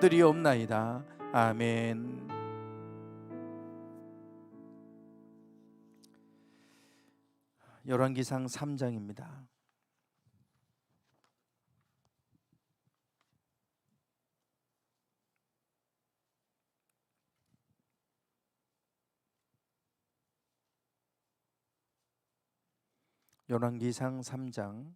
드리옵나이다. 아멘. 열왕기상 3장입니다. 열왕기상 3장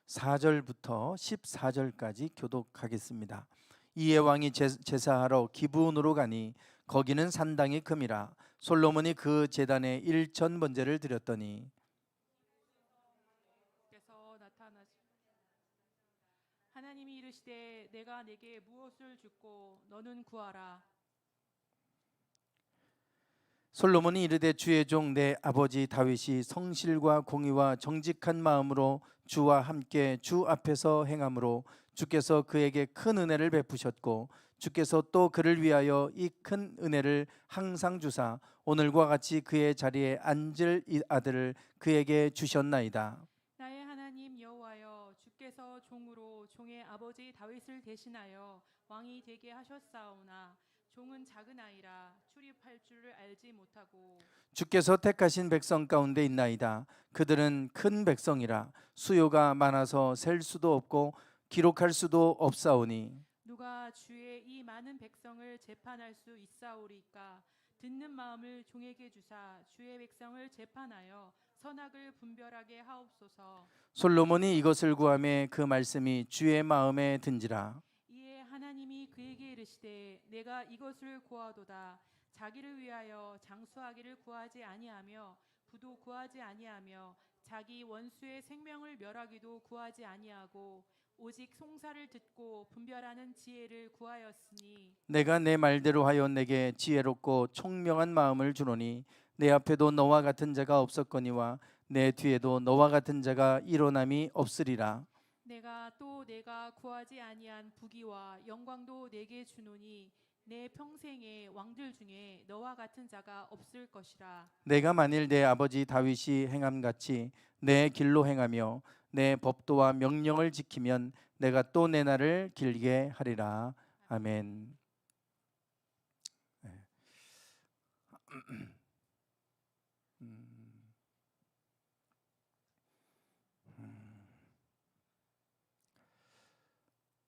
4절부터 14절까지 교독하겠습니다. 이에 왕이 제사하러 기브온으로 가니 거기는 산당이 큼이라. 솔로몬이 그 제단에 일천 번제를 드렸더니 하나님이 이르시되 내가 내게 무엇을 줍고 너는 구하라. 솔로몬이 이르되 주의 종 내 아버지 다윗이 성실과 공의와 정직한 마음으로 주와 함께 주 앞에서 행함으로 주께서 그에게 큰 은혜를 베푸셨고 주께서 또 그를 위하여 이 큰 은혜를 항상 주사 오늘과 같이 그의 자리에 앉을 이 아들을 그에게 주셨나이다. 나의 하나님 여호와여, 주께서 종으로 종의 아버지 다윗을 대신하여 왕이 되게 하셨사오나 종은 작은 아이라 출입할 줄을 알지 못하고 주께서 택하신 백성 가운데 있나이다. 그들은 큰 백성이라 수요가 많아서 셀 수도 없고 기록할 수도 없사오니 누가 주의 이 많은 백성을 재판할 수 있사오리까? 듣는 마음을 종에게 주사 주의 백성을 재판하여 선악을 분별하게 하옵소서. 솔로몬이 이것을 구하매 그 말씀이 주의 마음에 든지라. 이에 하나님이 그에게 이르시되 내가 이것을 구하도다. 자기를 위하여 장수하기를 구하지 아니하며 부도 구하지 아니하며 자기 원수의 생명을 멸하기도 구하지 아니하고 오직 송사를 듣고 분별하는 지혜를 구하였으니 내가 내 말대로 하여 내게 지혜롭고 총명한 마음을 주노니 내 앞에도 너와 같은 자가 없었거니와 내 뒤에도 너와 같은 자가 일어남이 없으리라. 내가 구하지 아니한 부귀와 영광도 내게 주노니 내 평생의 왕들 중에 너와 같은 자가 없을 것이라. 내가 만일 내 아버지 다윗이 행함같이 내 길로 행하며 내 법도와 명령을 지키면 내가 또 내 날을 길게 하리라. 아멘.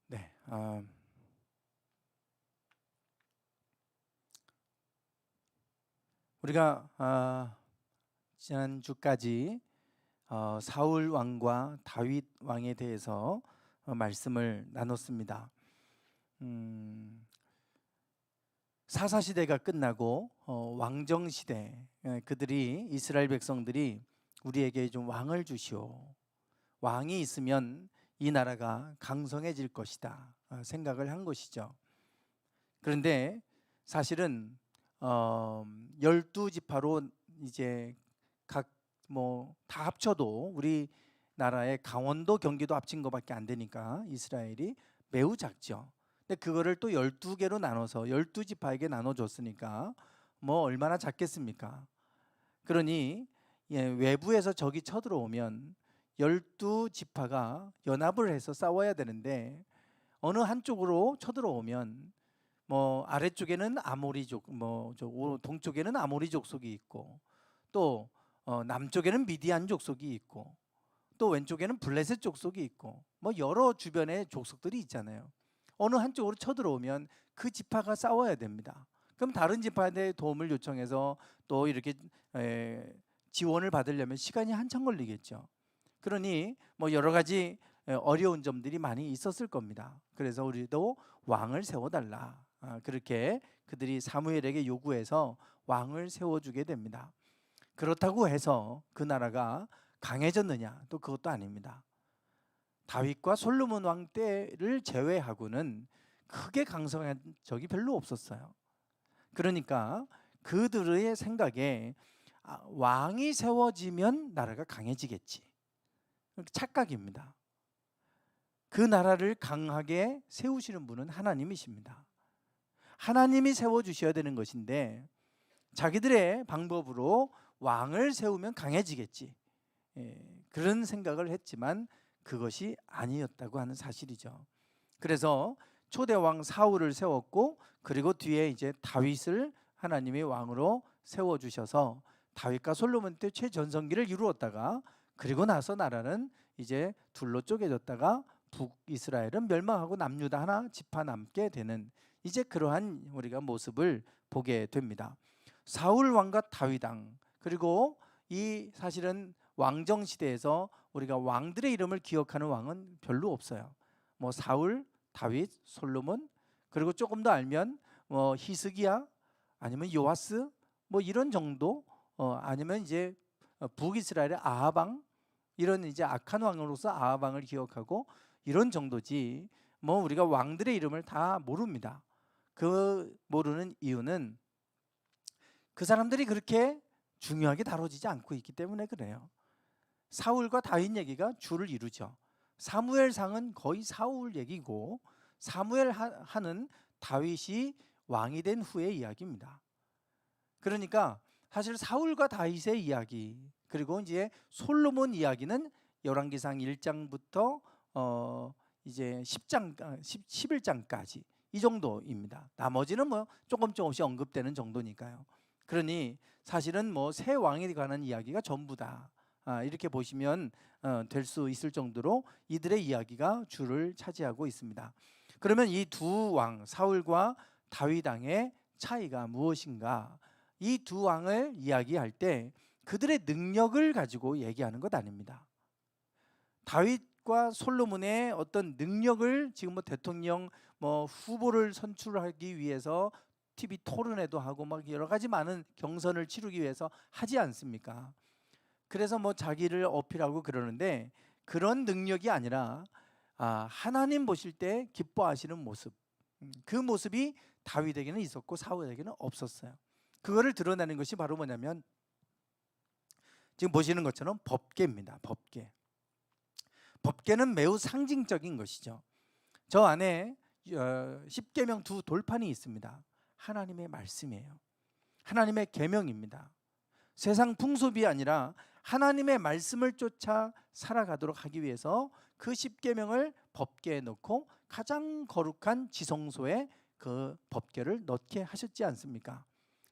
네. 우리가 지난주까지 사울 왕과 다윗 왕에 대해서 말씀을 나눴습니다. 사사시대가 끝나고 왕정시대, 그들이 이스라엘 백성들이 우리에게 좀 왕을 주시오, 왕이 있으면 이 나라가 강성해질 것이다 생각을 한 것이죠. 그런데 사실은 12지파로 이제 각 다 합쳐도 우리나라의 강원도 경기도 합친 것밖에 안 되니까 이스라엘이 매우 작죠. 근데 그거를 또 12개로 나눠서 12지파에게 나눠줬으니까 얼마나 작겠습니까? 그러니 외부에서 적이 쳐들어오면 12지파가 연합을 해서 싸워야 되는데 어느 한쪽으로 쳐들어오면 아래쪽에는 아모리족, 동쪽에는 아모리 족속이 있고 또 남쪽에는 미디안 족속이 있고 또 왼쪽에는 블레셋 족속이 있고 여러 주변에 족속들이 있잖아요. 어느 한쪽으로 쳐들어오면 그 지파가 싸워야 됩니다. 그럼 다른 지파한테 도움을 요청해서 또 이렇게 지원을 받으려면 시간이 한참 걸리겠죠. 그러니 여러 가지 어려운 점들이 많이 있었을 겁니다. 그래서 우리도 왕을 세워달라, 그렇게 그들이 사무엘에게 요구해서 왕을 세워주게 됩니다. 그렇다고 해서 그 나라가 강해졌느냐? 또 그것도 아닙니다. 다윗과 솔로몬 왕 때를 제외하고는 크게 강성한 적이 별로 없었어요. 그러니까 그들의 생각에 왕이 세워지면 나라가 강해지겠지, 착각입니다. 그 나라를 강하게 세우시는 분은 하나님이십니다. 하나님이 세워주셔야 되는 것인데 자기들의 방법으로 왕을 세우면 강해지겠지, 그런 생각을 했지만 그것이 아니었다고 하는 사실이죠. 그래서 초대 왕 사울을 세웠고 그리고 뒤에 이제 다윗을 하나님이 왕으로 세워 주셔서 다윗과 솔로몬 때 최전성기를 이루었다가 그리고 나서 나라는 이제 둘로 쪼개졌다가 북이스라엘은 멸망하고 남유다 하나 지파 남게 되는 이제 그러한 우리가 모습을 보게 됩니다. 사울 왕과 다윗 왕 그리고 이 사실은 왕정 시대에서 우리가 왕들의 이름을 기억하는 왕은 별로 없어요. 뭐 사울, 다윗, 솔로몬 그리고 조금 더 알면 뭐 히스기야 아니면 요아스 뭐 이런 정도 아니면 이제 북이스라엘의 아합 왕 이런 이제 악한 왕으로서 아합 왕을 기억하고 이런 정도지 뭐 우리가 왕들의 이름을 다 모릅니다. 그 모르는 이유는 그 사람들이 그렇게 중요하게 다뤄지지 않고 있기 때문에 그래요. 사울과 다윗 얘기가 주를 이루죠. 사무엘상은 거의 사울 얘기고 사무엘 하는 다윗이 왕이 된 후의 이야기입니다. 그러니까 사실 사울과 다윗의 이야기 그리고 이제 솔로몬 이야기는 열왕기상 1장부터 이제 11장까지 이 정도입니다. 나머지는 뭐 조금씩 언급되는 정도니까요. 그러니 사실은 뭐 새 왕에 관한 이야기가 전부다. 이렇게 보시면 될 수 있을 정도로 이들의 이야기가 주를 차지하고 있습니다. 그러면 이 두 왕 사울과 다윗 왕의 차이가 무엇인가? 이 두 왕을 이야기할 때 그들의 능력을 가지고 얘기하는 것 아닙니다. 다윗과 솔로몬의 어떤 능력을 지금 뭐 대통령 후보를 선출하기 위해서 TV 토론회도 하고 막 여러 가지 많은 경선을 치르기 위해서 하지 않습니까? 그래서 뭐 자기를 어필하고 그러는데 그런 능력이 아니라 하나님 보실 때 기뻐하시는 모습 그 모습이 다윗에게는 있었고 사울에게는 없었어요. 그거를 드러내는 것이 바로 뭐냐면 지금 보시는 것처럼 법궤입니다. 법궤. 법궤는 매우 상징적인 것이죠. 저 안에 십계명 두 돌판이 있습니다. 하나님의 말씀이에요. 하나님의 계명입니다. 세상 풍습이 아니라 하나님의 말씀을 쫓아 살아가도록 하기 위해서 그 십계명을 법궤에 넣고 가장 거룩한 지성소에 그 법궤를 넣게 하셨지 않습니까?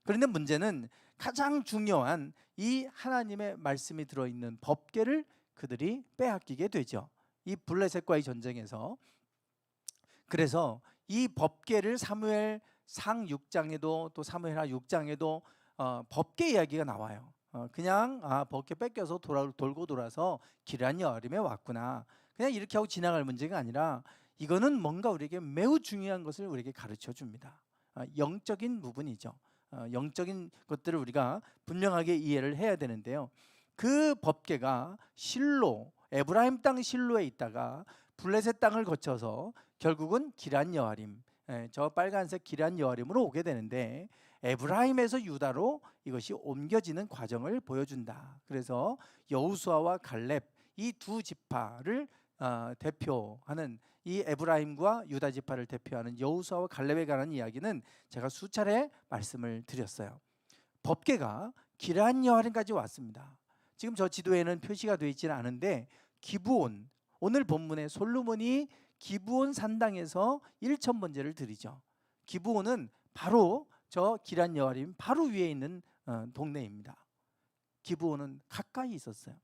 그런데 문제는 가장 중요한 이 하나님의 말씀이 들어있는 법궤를 그들이 빼앗기게 되죠. 이 블레셋과의 전쟁에서. 그래서 이 법궤를 사무엘상 6장에도 또 사무엘하 6장에도 법궤 이야기가 나와요. 그냥 법궤 뺏겨서 돌고 돌아서 기럇 여아림에 왔구나. 그냥 이렇게 하고 지나갈 문제가 아니라 이거는 뭔가 우리에게 매우 중요한 것을 우리에게 가르쳐 줍니다. 영적인 부분이죠. 영적인 것들을 우리가 분명하게 이해를 해야 되는데요. 그 법궤가 실로 에브라임 땅 실로에 있다가 블레셋 땅을 거쳐서 결국은 기럇 여아림 저 빨간색 기럇 여아림으로 오게 되는데 에브라임에서 유다로 이것이 옮겨지는 과정을 보여준다. 그래서 여호수아와 갈렙 이 두 지파를 대표하는 이 에브라임과 유다 지파를 대표하는 여호수아와 갈렙에 관한 이야기는 제가 수차례 말씀을 드렸어요. 법궤가 기럇 여아림까지 왔습니다. 지금 저 지도에는 표시가 되어 있지는 않은데 기브온 오늘 본문에 솔로몬이 기브온 산당에서 1,000번제를 드리죠. 기브온은 바로 저 기럇 여아림 바로 위에 있는 동네입니다. 기브온은 가까이 있었어요.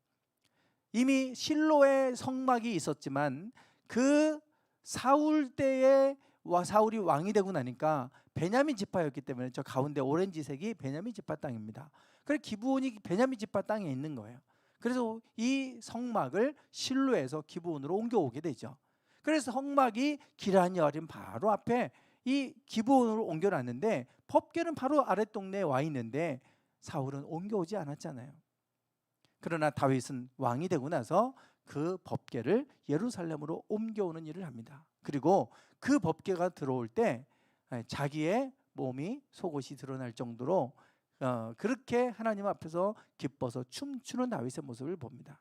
이미 실로에 성막이 있었지만 그 사울 때에 사울이 왕이 되고 나니까 베냐민 지파였기 때문에 저 가운데 오렌지색이 베냐민 지파 땅입니다. 그래서 기브온이 베냐민 지파 땅에 있는 거예요. 그래서 이 성막을 실로에서 기브온으로 옮겨오게 되죠. 그래서 성막이 기럇 여아림 바로 앞에 이 기브온으로 옮겨놨는데 법궤는 바로 아랫동네에 와 있는데 사울은 옮겨오지 않았잖아요. 그러나 다윗은 왕이 되고 나서 그 법궤를 예루살렘으로 옮겨오는 일을 합니다. 그리고 그 법궤가 들어올 때 자기의 몸이 속옷이 드러날 정도로 그렇게 하나님 앞에서 기뻐서 춤추는 다윗의 모습을 봅니다.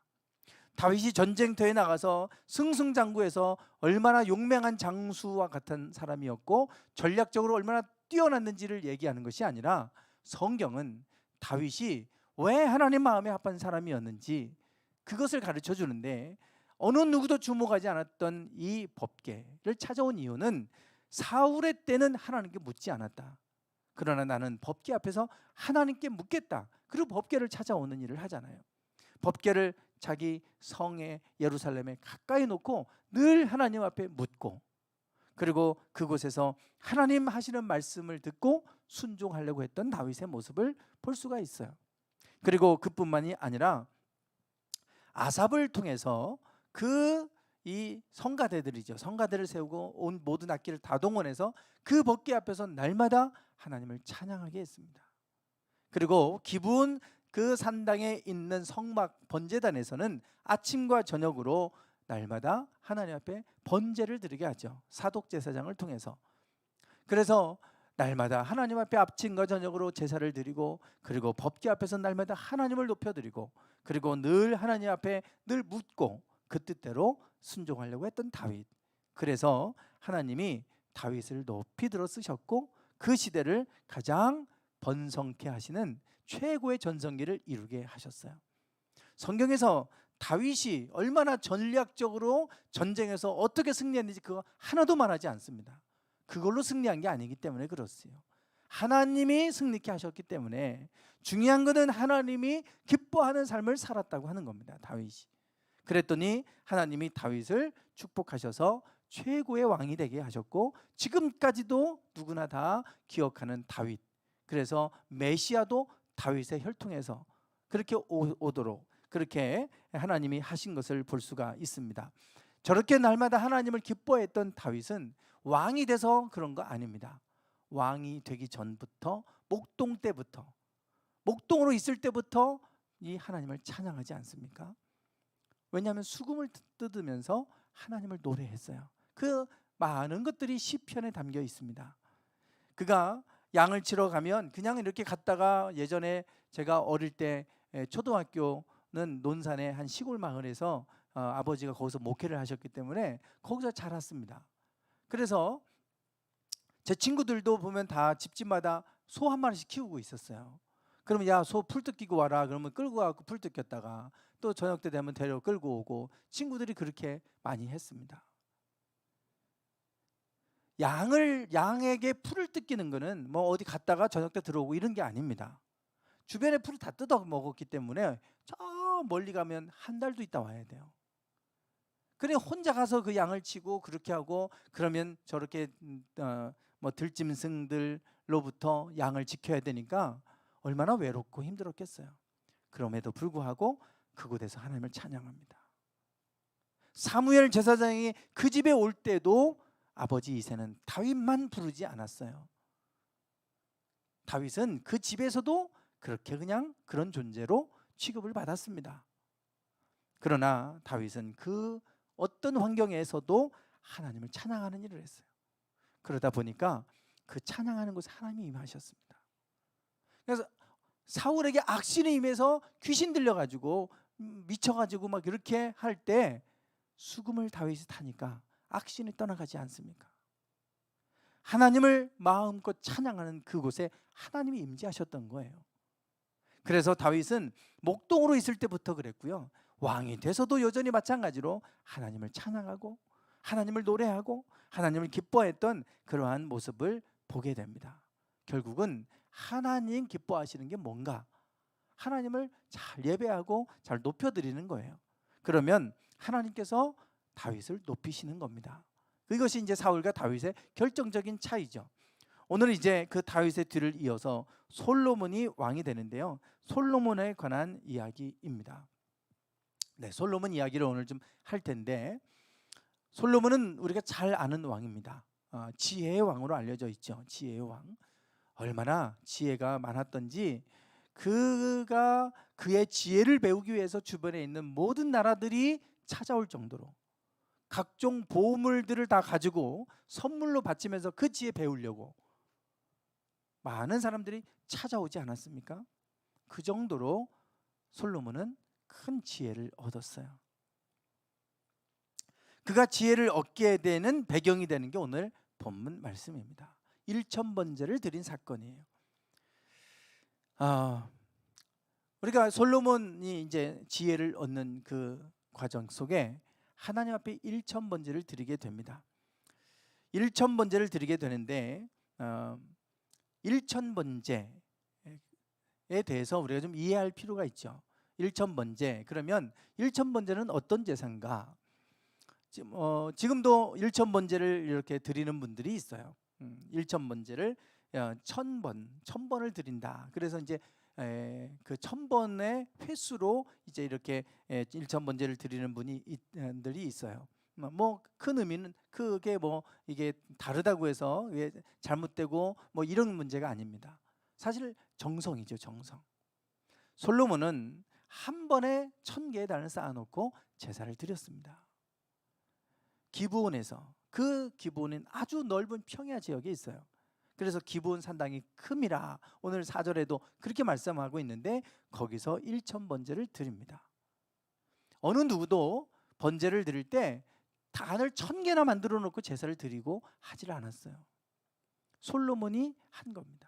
다윗이 전쟁터에 나가서 승승장구해서 얼마나 용맹한 장수와 같은 사람이었고 전략적으로 얼마나 뛰어났는지를 얘기하는 것이 아니라 성경은 다윗이 왜 하나님 마음에 합한 사람이었는지 그것을 가르쳐 주는데, 어느 누구도 주목하지 않았던 이 법궤를 찾아온 이유는 사울의 때는 하나님께 묻지 않았다. 그러나 나는 법궤 앞에서 하나님께 묻겠다. 그리고 법궤를 찾아오는 일을 하잖아요. 법궤를 자기 성에 예루살렘에 가까이 놓고 늘 하나님 앞에 묻고, 그리고 그곳에서 하나님 하시는 말씀을 듣고 순종하려고 했던 다윗의 모습을 볼 수가 있어요. 그리고 그뿐만이 아니라 아삽을 통해서 이 성가대들이죠. 성가대를 세우고 온 모든 악기를 다 동원해서 그 법궤 앞에서 날마다 하나님을 찬양하게 했습니다. 그리고 기브온 그 산당에 있는 성막 번제단에서는 아침과 저녁으로 날마다 하나님 앞에 번제를 드리게 하죠. 사독 제사장을 통해서. 그래서 날마다 하나님 앞에 아침과 저녁으로 제사를 드리고, 그리고 법궤 앞에서 날마다 하나님을 높여드리고, 그리고 늘 하나님 앞에 늘 묻고 그 뜻대로 순종하려고 했던 다윗. 그래서 하나님이 다윗을 높이 들어 쓰셨고 그 시대를 가장 번성케 하시는 최고의 전성기를 이루게 하셨어요. 성경에서 다윗이 얼마나 전략적으로 전쟁에서 어떻게 승리했는지 그거 하나도 말하지 않습니다. 그걸로 승리한 게 아니기 때문에 그렇어요. 하나님이 승리케 하셨기 때문에 중요한 것은 하나님이 기뻐하는 삶을 살았다고 하는 겁니다. 다윗이. 그랬더니 하나님이 다윗을 축복하셔서 최고의 왕이 되게 하셨고, 지금까지도 누구나 다 기억하는 다윗. 그래서 메시아도 다윗의 혈통에서 그렇게 오도록 그렇게 하나님이 하신 것을 볼 수가 있습니다. 저렇게 날마다 하나님을 기뻐했던 다윗은 왕이 돼서 그런 거 아닙니다. 왕이 되기 전부터, 목동 때부터, 목동으로 있을 때부터 이 하나님을 찬양하지 않습니까? 왜냐하면 수금을 뜯으면서 하나님을 노래했어요. 그 많은 것들이 시편에 담겨 있습니다. 그가 양을 치러 가면 그냥 이렇게 갔다가, 예전에 제가 어릴 때 초등학교는 논산의 한 시골 마을에서 아버지가 거기서 목회를 하셨기 때문에 거기서 자랐습니다. 그래서 제 친구들도 보면 다 집집마다 소 한 마리씩 키우고 있었어요. 그러면 야, 소 풀 뜯기고 와라. 그러면 끌고 가고 풀 뜯겼다가 또 저녁 때 되면 데려 끌고 오고, 친구들이 그렇게 많이 했습니다. 양에게 풀을 뜯기는 거는 뭐 어디 갔다가 저녁 때 들어오고 이런 게 아닙니다. 주변에 풀을 다 뜯어 먹었기 때문에 저 멀리 가면 한 달도 있다 와야 돼요. 그래 혼자 가서 그 양을 치고 그렇게 하고, 그러면 저렇게 뭐 들짐승들로부터 양을 지켜야 되니까 얼마나 외롭고 힘들었겠어요. 그럼에도 불구하고 그곳에서 하나님을 찬양합니다. 사무엘 제사장이 그 집에 올 때도 아버지 이새는 다윗만 부르지 않았어요. 다윗은 그 집에서도 그렇게 그냥 그런 존재로 취급을 받았습니다. 그러나 다윗은 그 어떤 환경에서도 하나님을 찬양하는 일을 했어요. 그러다 보니까 그 찬양하는 곳에 하나님이 임하셨습니다. 그래서 사울에게 악신이 임해서 귀신 들려가지고 미쳐가지고 막 이렇게 할 때 수금을 다윗이 타니까 악신이 떠나가지 않습니까? 하나님을 마음껏 찬양하는 그곳에 하나님이 임재하셨던 거예요. 그래서 다윗은 목동으로 있을 때부터 그랬고요, 왕이 돼서도 여전히 마찬가지로 하나님을 찬양하고 하나님을 노래하고 하나님을 기뻐했던 그러한 모습을 보게 됩니다. 결국은 하나님 기뻐하시는 게 뭔가, 하나님을 잘 예배하고 잘 높여드리는 거예요. 그러면 하나님께서 다윗을 높이시는 겁니다. 이것이 이제 사울과 다윗의 결정적인 차이죠. 오늘 이제 그 다윗의 뒤를 이어서 솔로몬이 왕이 되는데요, 솔로몬에 관한 이야기입니다. 네, 솔로몬 이야기를 오늘 좀 할 텐데, 솔로몬은 우리가 잘 아는 왕입니다. 지혜의 왕으로 알려져 있죠. 지혜의 왕. 얼마나 지혜가 많았던지, 그가 그의 지혜를 배우기 위해서 주변에 있는 모든 나라들이 찾아올 정도로 각종 보물들을 다 가지고 선물로 바치면서 그 지혜 배우려고 많은 사람들이 찾아오지 않았습니까? 그 정도로 솔로몬은 큰 지혜를 얻었어요. 그가 지혜를 얻게 되는 배경이 되는 게 오늘 본문 말씀입니다. 1000번제를 드린 사건이에요. 우리가 솔로몬이 이제 지혜를 얻는 그 과정 속에 하나님 앞에 1,000번제를 드리게 됩니다. 1,000번제를 드리게 되는데 1,000번제에 대해서 우리가 좀 이해할 필요가 있죠. 1,000번제, 그러면 1,000번제는 어떤 제사인가? 지금도 1,000번제를 이렇게 드리는 분들이 있어요. 1,000번제를 1,000번을 드린다. 그래서 이제 그 1,000번의 횟수로 이제 이렇게 1,000번제를 드리는 분들이 있어요. 뭐 큰 의미는 크게 뭐 이게 다르다고 해서 왜 잘못되고 뭐 이런 문제가 아닙니다. 사실 정성이죠, 정성. 솔로몬은 한 번에 1,000개의 단을 쌓아놓고 제사를 드렸습니다. 기브온에서, 그 기브온은 아주 넓은 평야 지역에 있어요. 그래서 기브온 산당이 큼이라 오늘 4절에도 그렇게 말씀하고 있는데 거기서 1,000번제를 드립니다. 어느 누구도 번제를 드릴 때 단을 1,000개나 만들어 놓고 제사를 드리고 하질 않았어요. 솔로몬이 한 겁니다.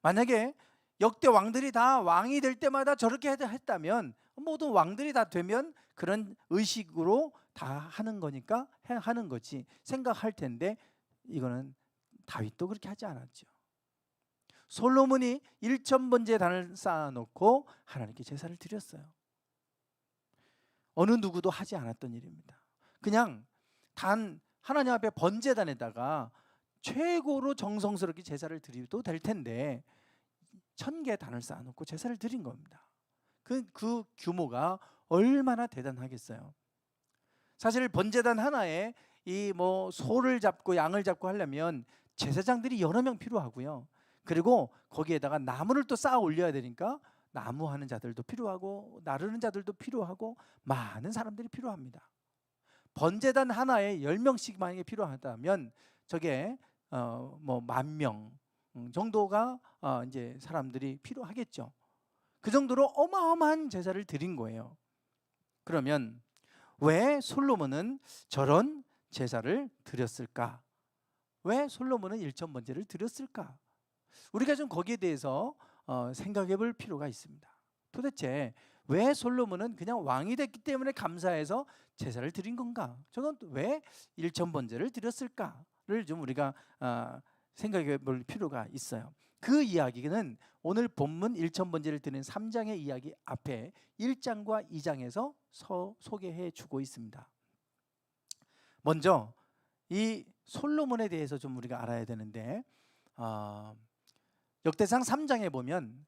만약에 역대 왕들이 다 왕이 될 때마다 저렇게 했다면, 모든 왕들이 다 되면 그런 의식으로 다 하는 거니까 하는 거지 생각할 텐데, 이거는 다윗도 그렇게 하지 않았죠. 솔로몬이 1,000번제 단을 쌓아놓고 하나님께 제사를 드렸어요. 어느 누구도 하지 않았던 일입니다. 그냥 단 하나님 앞에 번제단에다가 최고로 정성스럽게 제사를 드려도 될 텐데 1,000개 단을 쌓아놓고 제사를 드린 겁니다. 그 규모가 얼마나 대단하겠어요. 사실 번제단 하나에 이 뭐 소를 잡고 양을 잡고 하려면 제사장들이 여러 명 필요하고요. 그리고 거기에다가 나무를 또 쌓아 올려야 되니까 나무하는 자들도 필요하고 나르는 자들도 필요하고 많은 사람들이 필요합니다. 번제단 하나에 10명씩 만약에 필요하다면 저게 뭐 10,000명 정도가 이제 사람들이 필요하겠죠. 그 정도로 어마어마한 제사를 드린 거예요. 그러면 왜 솔로몬은 저런 제사를 드렸을까? 왜 솔로몬은 1,000번제를 드렸을까? 우리가 좀 거기에 대해서 생각해 볼 필요가 있습니다. 도대체 왜 솔로몬은 그냥 왕이 됐기 때문에 감사해서 제사를 드린 건가? 저건 왜 1,000번제를 드렸을까를 좀 우리가 생각해 볼 필요가 있어요. 그 이야기는 오늘 본문 1,000번제를 드리는 3장의 이야기 앞에 1장과 2장에서 소개해 주고 있습니다. 먼저 이 솔로몬에 대해서 좀 우리가 알아야 되는데, 역대상 3장에 보면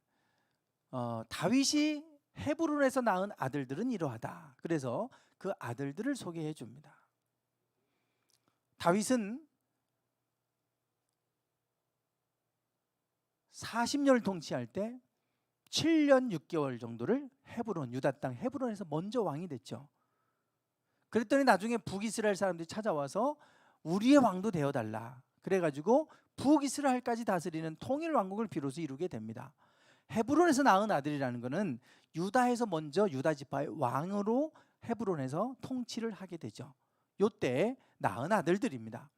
다윗이 헤브론에서 낳은 아들들은 이러하다. 그래서 그 아들들을 소개해 줍니다. 다윗은 40년을 통치할 때 7년 6개월 정도를 헤브론, 유다 땅 헤브론에서 먼저 왕이 됐죠. 그랬더니 나중에 북이스라엘 사람들이 찾아와서 우리의 왕도 되어달라. 그래가지고 북이스라엘까지 다스리는 통일 왕국을 비로소 이루게 됩니다. 헤브론에서 낳은 아들이라는 것은 유다에서 먼저 유다 지파의 왕으로 헤브론에서 통치를 하게 되죠. 요때 낳은 아들들입니다.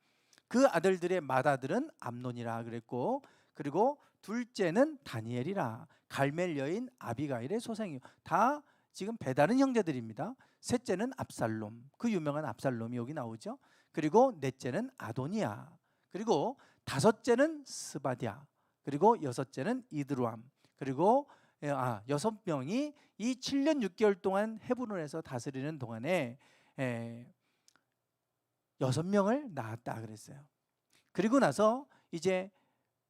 그 아들들의 맏아들은 암논이라 그랬고, 그리고 둘째는 다니엘이라, 갈멜 여인 아비가일의 소생이요. 다 지금 배다른 형제들입니다. 셋째는 압살롬, 그 유명한 압살롬이 여기 나오죠. 그리고 넷째는 아도니아, 그리고 다섯째는 스바디아, 그리고 여섯째는 이드루암. 그리고 6명이 이 7년 6개월 동안 헤브론에서 다스리는 동안에 6명을 낳았다 그랬어요. 그리고 나서 이제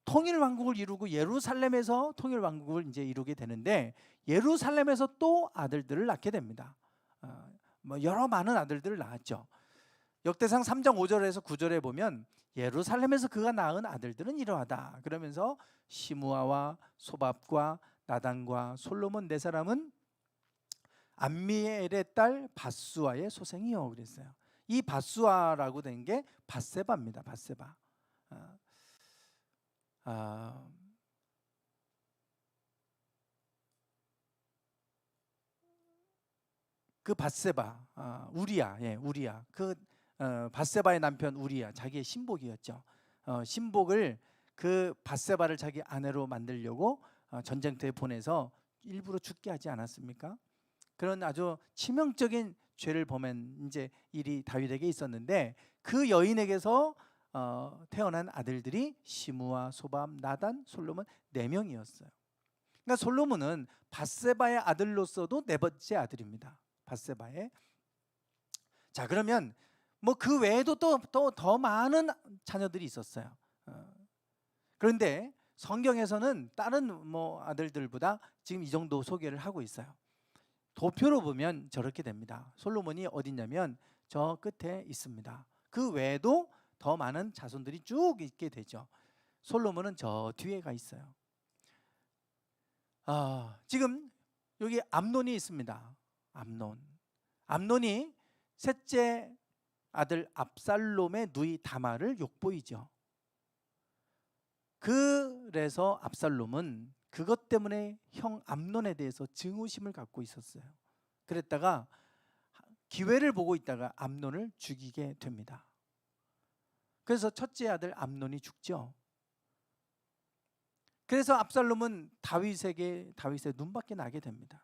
통일 왕국을 이루고 예루살렘에서 통일 왕국을 이제 이루게 되는데, 예루살렘에서 또 아들들을 낳게 됩니다. 뭐 여러 많은 아들들을 낳았죠. 역대상 3장 5절에서 9절에 보면 예루살렘에서 그가 낳은 아들들은 이러하다 그러면서 시므아와 소밥과 나단과 솔로몬 네 사람은 암미엘의 딸 밧수아의 소생이요 그랬어요. 이 밧수아라고 된 게 밧세바입니다. 밧세바. 그 밧세바, 우리야, 우리야. 그 밧세바의 남편 우리야, 자기의 신복이었죠. 신복을 그 밧세바를 자기 아내로 만들려고 전쟁터에 보내서 일부러 죽게 하지 않았습니까? 그런 아주 치명적인 죄를 범한 이제 일이 다윗에게 있었는데 그 여인에게서 태어난 아들들이 시므와 소밤, 나단, 솔로몬 4명이었어요. 그러니까 솔로몬은 밧세바의 아들로서도 4번째 아들입니다. 밧세바의. 자, 그러면 뭐 그 외에도 또 더 많은 자녀들이 있었어요. 그런데 성경에서는 다른 뭐 아들들보다 지금 이 정도 소개를 하고 있어요. 도표로 보면 저렇게 됩니다. 솔로몬이 어디냐면 저 끝에 있습니다. 그 외에도 더 많은 자손들이 쭉 있게 되죠. 솔로몬은 저 뒤에 가 있어요. 지금 여기 암논이 있습니다. 암논이 셋째 아들 압살롬의 누이 다말을 욕보이죠. 그래서 압살롬은 그것 때문에 형 암논에 대해서 증오심을 갖고 있었어요. 그랬다가 기회를 보고 있다가 암논을 죽이게 됩니다. 그래서 첫째 아들 암논이 죽죠. 그래서 압살롬은 다윗의 눈밖에 나게 됩니다.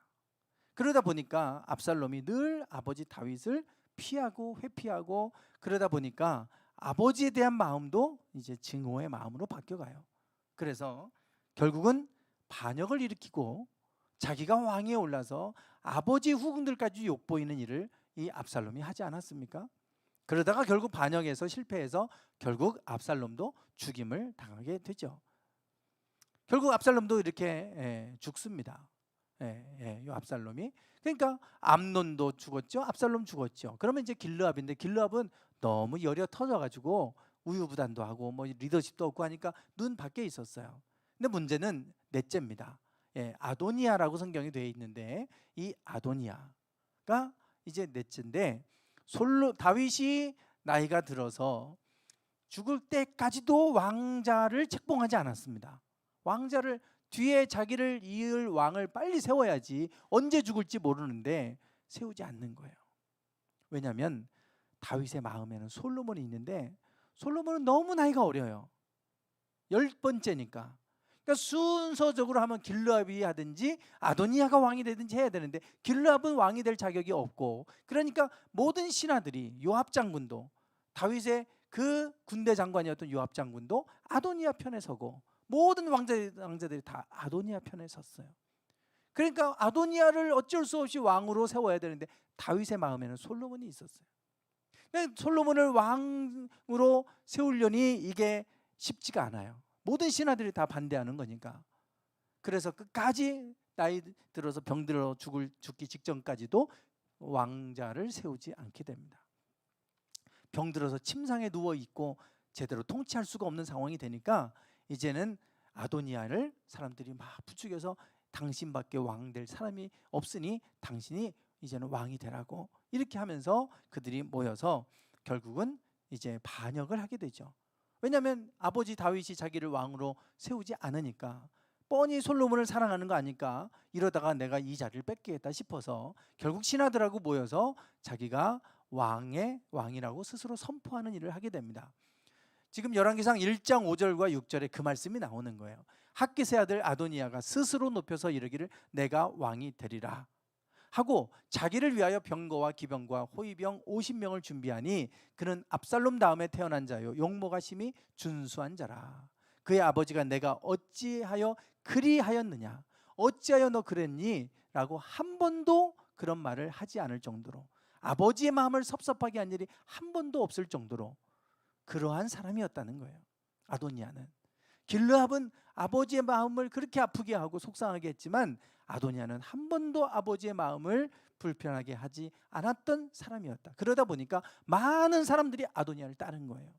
그러다 보니까 압살롬이 늘 아버지 다윗을 피하고 회피하고 그러다 보니까 아버지에 대한 마음도 이제 증오의 마음으로 바뀌어가요. 그래서 결국은 반역을 일으키고 자기가 왕위에 올라서 아버지 후궁들까지 욕보이는 일을 이 압살롬이 하지 않았습니까? 그러다가 결국 반역에서 실패해서 결국 압살롬도 죽임을 당하게 되죠. 결국 압살롬도 이렇게 죽습니다. 이 압살롬이. 그러니까 암논도 죽었죠. 압살롬 죽었죠. 그러면 이제 길르압인데 길르압은 너무 열이 터져가지고 우유부단도 하고 뭐 리더십도 없고 하니까 눈 밖에 있었어요. 근데 문제는 넷째입니다. 아도니아라고 성경이 되어 있는데 이 아도니아가 이제 넷째인데 다윗이 나이가 들어서 죽을 때까지도 왕자를 책봉하지 않았습니다. 왕자를 뒤에 자기를 이을 왕을 빨리 세워야지 언제 죽을지 모르는데 세우지 않는 거예요. 왜냐하면 다윗의 마음에는 솔로몬이 있는데 솔로몬은 너무 나이가 어려요. 10번째니까. 그러니까 순서적으로 하면 길르압이 하든지 아도니아가 왕이 되든지 해야 되는데 길르압은 왕이 될 자격이 없고 그러니까 모든 신하들이 요압 장군도 다윗의 그 군대 장관이었던 요압 장군도 아도니아 편에 서고 모든 왕자들이 다 아도니아 편에 섰어요. 그러니까 아도니아를 어쩔 수 없이 왕으로 세워야 되는데 다윗의 마음에는 솔로몬이 있었어요. 솔로몬을 왕으로 세우려니 이게 쉽지가 않아요. 모든 신하들이 다 반대하는 거니까. 그래서 끝까지 나이 들어서 병들어 죽기 직전까지도 왕자를 세우지 않게 됩니다. 병들어서 침상에 누워 있고 제대로 통치할 수가 없는 상황이 되니까 이제는 아도니아를 사람들이 막 부추겨서 당신밖에 왕 될 사람이 없으니 당신이 이제는 왕이 되라고 이렇게 하면서 그들이 모여서 결국은 이제 반역을 하게 되죠. 왜냐하면 아버지 다윗이 자기를 왕으로 세우지 않으니까 뻔히 솔로몬을 사랑하는 거 아니까 이러다가 내가 이 자리를 뺏기겠다 싶어서 결국 신하들하고 모여서 자기가 왕이라고 스스로 선포하는 일을 하게 됩니다. 지금 열왕기상 1장 5절과 6절에 그 말씀이 나오는 거예요. 핫깃의 아들 아도니아가 스스로 높여서 이르기를 내가 왕이 되리라 하고 자기를 위하여 병거와 기병과 호위병 50명을 준비하니 그는 압살롬 다음에 태어난 자요 용모가 심히 준수한 자라. 그의 아버지가 내가 어찌하여 그리하였느냐 어찌하여 너 그랬니? 라고 한 번도 그런 말을 하지 않을 정도로 아버지의 마음을 섭섭하게 한 일이 한 번도 없을 정도로 그러한 사람이었다는 거예요. 아도니아는. 길르압은 아버지의 마음을 그렇게 아프게 하고 속상하게 했지만 아도니아는 한 번도 아버지의 마음을 불편하게 하지 않았던 사람이었다. 그러다 보니까 많은 사람들이 아도니아를 따른 거예요.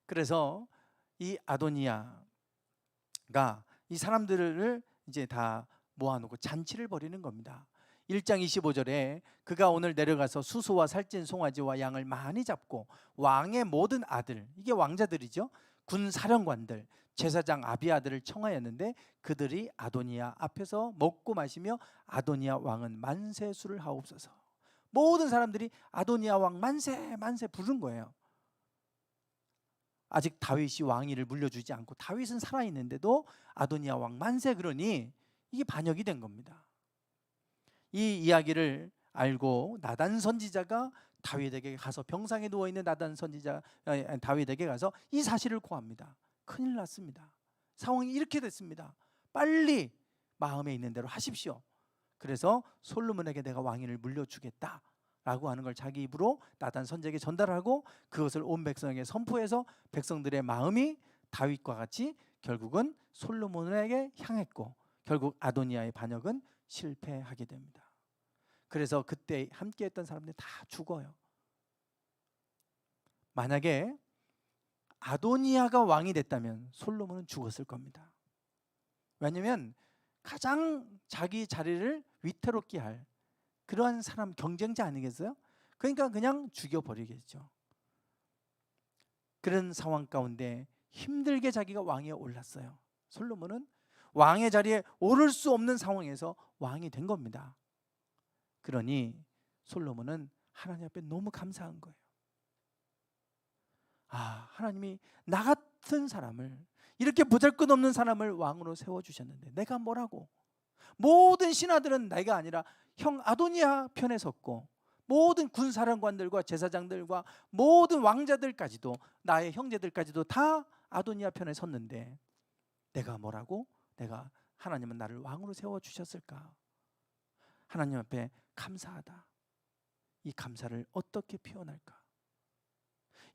그래서 이 아도니아가 이 사람들을 이제 다 모아놓고 잔치를 벌이는 겁니다. 1장 25절에 그가 오늘 내려가서 수소와 살찐 송아지와 양을 많이 잡고 왕의 모든 아들, 이게 왕자들이죠, 군 사령관들, 제사장 아비아들을 청하였는데 그들이 아도니아 앞에서 먹고 마시며 아도니아 왕은 만세 술을 하옵소서. 모든 사람들이 아도니아 왕 만세 만세 부른 거예요. 아직 다윗이 왕위를 물려주지 않고 다윗은 살아있는데도 아도니아 왕 만세 그러니 이게 반역이 된 겁니다. 이 이야기를 알고 나단 선지자가 다윗에게 가서 병상에 누워 있는 나단 선지자 다윗에게 가서 이 사실을 고합니다. 큰일 났습니다. 상황이 이렇게 됐습니다. 빨리 마음에 있는 대로 하십시오. 그래서 솔로몬에게 내가 왕위를 물려주겠다라고 하는 걸 자기 입으로 나단 선지자에게 전달하고 그것을 온 백성에게 선포해서 백성들의 마음이 다윗과 같이 결국은 솔로몬에게 향했고 결국 아도니아의 반역은 실패하게 됩니다. 그래서 그때 함께했던 사람들이 다 죽어요. 만약에 아도니아가 왕이 됐다면 솔로몬은 죽었을 겁니다. 왜냐하면 가장 자기 자리를 위태롭게 할 그러한 사람, 경쟁자 아니겠어요? 그러니까 그냥 죽여버리겠죠. 그런 상황 가운데 힘들게 자기가 왕위에 올랐어요. 솔로몬은 왕의 자리에 오를 수 없는 상황에서 왕이 된 겁니다. 그러니 솔로몬은 하나님 앞에 너무 감사한 거예요. 하나님이 나 같은 사람을, 이렇게 보잘것없는 사람을 왕으로 세워주셨는데 내가 뭐라고? 모든 신하들은 내가 아니라 형 아도니아 편에 섰고 모든 군사령관들과 제사장들과 모든 왕자들까지도 나의 형제들까지도 다 아도니아 편에 섰는데 내가 뭐라고? 하나님은 나를 왕으로 세워주셨을까? 하나님 앞에 감사하다. 이 감사를 어떻게 표현할까?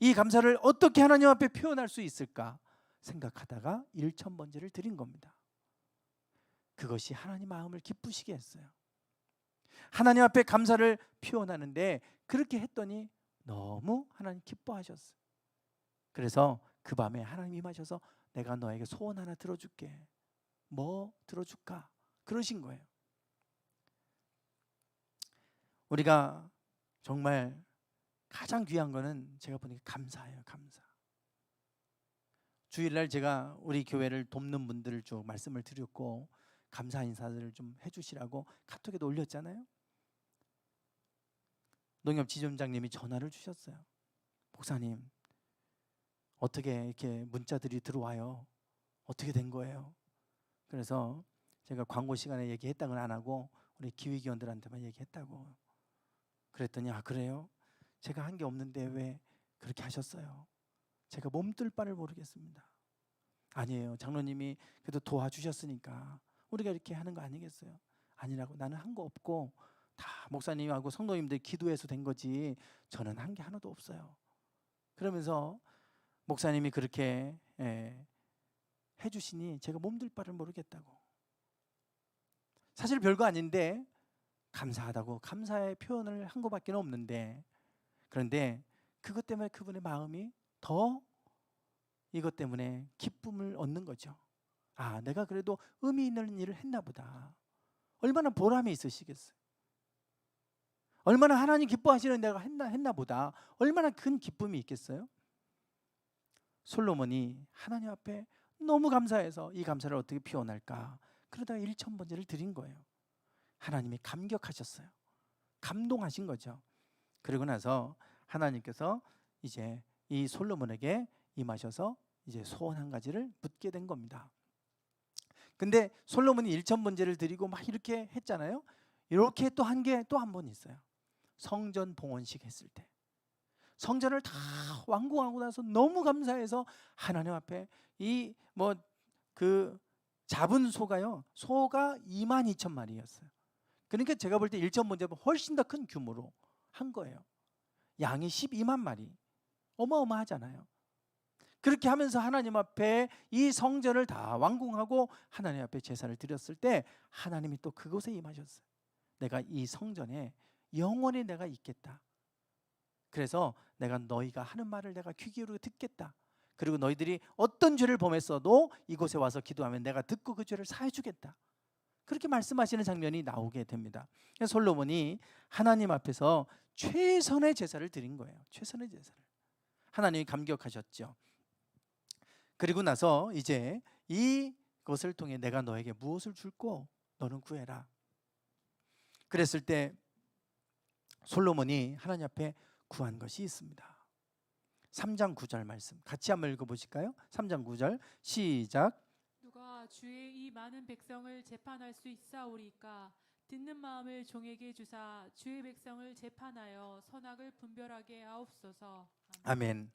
이 감사를 어떻게 하나님 앞에 표현할 수 있을까 생각하다가 일천번제를 드린 겁니다. 그것이 하나님 마음을 기쁘시게 했어요. 하나님 앞에 감사를 표현하는데 그렇게 했더니 너무 하나님 기뻐하셨어요. 그래서 그 밤에 하나님 임하셔서 내가 너에게 소원 하나 들어줄게. 뭐 들어줄까? 그러신 거예요. 우리가 정말 가장 귀한 거는 제가 보니까 감사예요. 감사. 주일날 제가 우리 교회를 돕는 분들을 쭉 말씀을 드렸고 감사 인사들을 좀 해주시라고 카톡에도 올렸잖아요. 농협 지점장님이 전화를 주셨어요. 목사님, 어떻게 이렇게 문자들이 들어와요? 어떻게 된 거예요? 그래서 제가 광고 시간에 얘기했다고는 안 하고 우리 기획위원들한테만 얘기했다고. 그랬더니 그래요? 제가 한 게 없는데 왜 그렇게 하셨어요? 제가 몸둘 바를 모르겠습니다. 아니에요. 장로님이 그래도 도와주셨으니까 우리가 이렇게 하는 거 아니겠어요? 아니라고. 나는 한 거 없고 다 목사님하고 성도님들 기도해서 된 거지 저는 한 게 하나도 없어요. 그러면서 목사님이 그렇게 해주시니 제가 몸둘 바를 모르겠다고. 사실 별거 아닌데 감사하다고 감사의 표현을 한 것밖에 없는데 그런데 그것 때문에 그분의 마음이 더 이것 때문에 기쁨을 얻는 거죠. 내가 그래도 의미 있는 일을 했나 보다. 얼마나 보람이 있으시겠어요. 얼마나 하나님 기뻐하시는 내가 했나 보다. 얼마나 큰 기쁨이 있겠어요. 솔로몬이 하나님 앞에 너무 감사해서 이 감사를 어떻게 표현할까 그러다가 일천번제를 드린 거예요. 하나님이 감격하셨어요. 감동하신 거죠. 그리고 나서 하나님께서 이제 이 솔로몬에게 임하셔서 이제 소원 한 가지를 묻게 된 겁니다. 근데 솔로몬이 일천번제를 드리고 막 이렇게 했잖아요. 이렇게 또 한 게 또 한 번 있어요. 성전 봉헌식 했을 때 성전을 다 완공하고 나서 너무 감사해서 하나님 앞에 이 그 잡은 소가요. 소가 22,000마리였어요. 그러니까 제가 볼 때 일천번제보다 훨씬 더 큰 규모로 한 거예요. 양이 12만 마리. 어마어마하잖아요. 그렇게 하면서 하나님 앞에 이 성전을 다 완공하고 하나님 앞에 제사를 드렸을 때 하나님이 또 그곳에 임하셨어요. 내가 이 성전에 영원히 내가 있겠다. 그래서 내가 너희가 하는 말을 내가 귀 기울여 듣겠다. 그리고 너희들이 어떤 죄를 범했어도 이곳에 와서 기도하면 내가 듣고 그 죄를 사해 주겠다. 그렇게 말씀하시는 장면이 나오게 됩니다. 솔로몬이 하나님 앞에서 최선의 제사를 드린 거예요. 최선의 제사를. 하나님이 감격하셨죠. 그리고 나서 이제 이것을 통해 내가 너에게 무엇을 줄고 너는 구해라. 그랬을 때 솔로몬이 하나님 앞에 구한 것이 있습니다. 3장 9절 말씀 같이 한번 읽어보실까요? 3장 9절 시작. 누가 주의 이 많은 백성을 재판할 수 있사오리까 듣는 마음을 종에게 주사 주의 백성을 재판하여 선악을 분별하게 하옵소서. 아멘.